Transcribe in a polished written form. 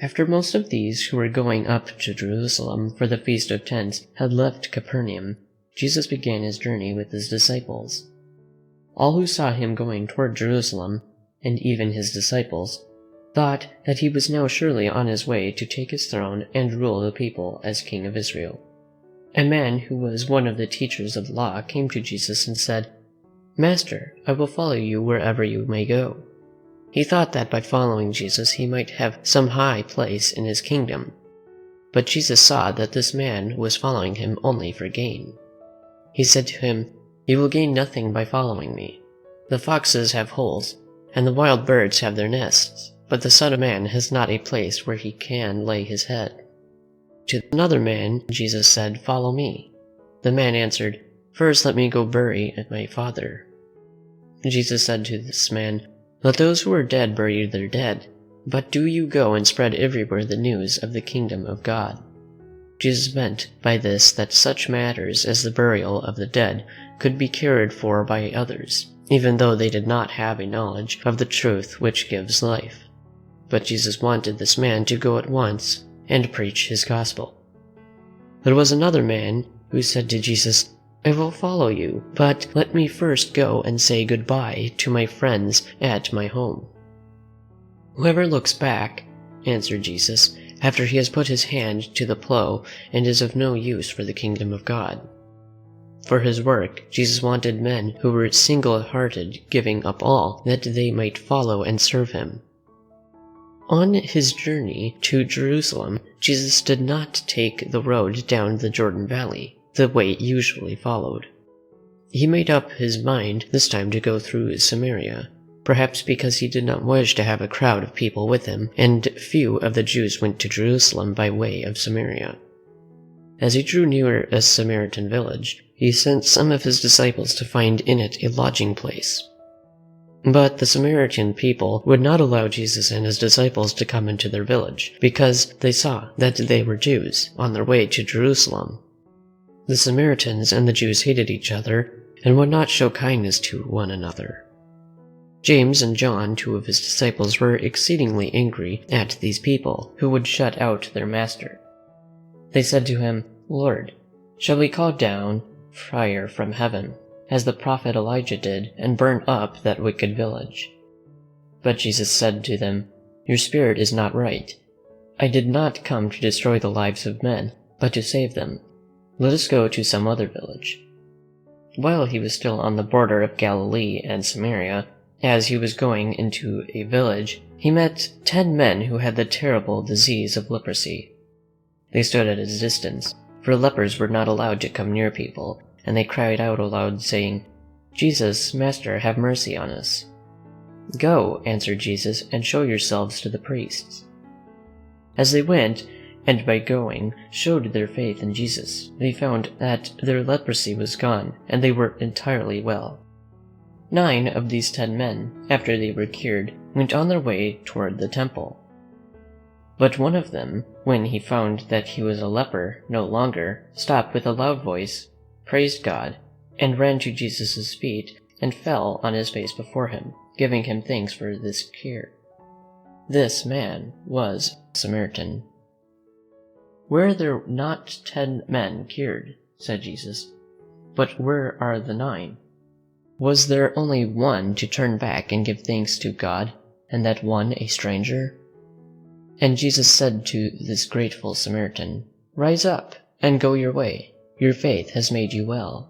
After most of these who were going up to Jerusalem for the Feast of Tents had left Capernaum, Jesus began his journey with his disciples. All who saw him going toward Jerusalem, and even his disciples, thought that he was now surely on his way to take his throne and rule the people as King of Israel. A man who was one of the teachers of the law came to Jesus and said, "Master, I will follow you wherever you may go." He thought that by following Jesus he might have some high place in his kingdom. But Jesus saw that this man was following him only for gain. He said to him, "You will gain nothing by following me. The foxes have holes, and the wild birds have their nests, but the Son of Man has not a place where he can lay his head." To another man Jesus said, "Follow me." The man answered, "First let me go bury my father." Jesus said to this man, "Let those who are dead bury their dead, but do you go and spread everywhere the news of the kingdom of God." Jesus meant by this that such matters as the burial of the dead could be cared for by others, even though they did not have a knowledge of the truth which gives life. But Jesus wanted this man to go at once and preach his gospel. There was another man who said to Jesus, "I will follow you, but let me first go and say goodbye to my friends at my home." "Whoever looks back," answered Jesus, "after he has put his hand to the plow and is of no use for the kingdom of God." For his work, Jesus wanted men who were single-hearted, giving up all, that they might follow and serve him. On his journey to Jerusalem, Jesus did not take the road down the Jordan Valley, the way usually followed. He made up his mind this time to go through Samaria, perhaps because he did not wish to have a crowd of people with him, and few of the Jews went to Jerusalem by way of Samaria. As he drew near a Samaritan village, he sent some of his disciples to find in it a lodging place. But the Samaritan people would not allow Jesus and his disciples to come into their village, because they saw that they were Jews on their way to Jerusalem. The Samaritans and the Jews hated each other and would not show kindness to one another. James and John, two of his disciples, were exceedingly angry at these people, who would shut out their master. They said to him, "Lord, shall we call down fire from heaven, as the prophet Elijah did, and burn up that wicked village?" But Jesus said to them, "Your spirit is not right. I did not come to destroy the lives of men, but to save them. Let us go to some other village." While he was still on the border of Galilee and Samaria, as he was going into a village, he met 10 men who had the terrible disease of leprosy. They stood at a distance, for lepers were not allowed to come near people, and they cried out aloud, saying, "Jesus, Master, have mercy on us." "Go," answered Jesus, "and show yourselves to the priests." As they went, and by going showed their faith in Jesus, they found that their leprosy was gone, and they were entirely well. 9 of these 10 men, after they were cured, went on their way toward the temple. But one of them, when he found that he was a leper no longer, stopped with a loud voice, praised God, and ran to Jesus' feet and fell on his face before him, giving him thanks for this cure. This man was a Samaritan. "Were there not 10 men cured?" said Jesus. "But where are the 9? Was there only one to turn back and give thanks to God, and that one a stranger?" And Jesus said to this grateful Samaritan, "Rise up and go your way. Your faith has made you well."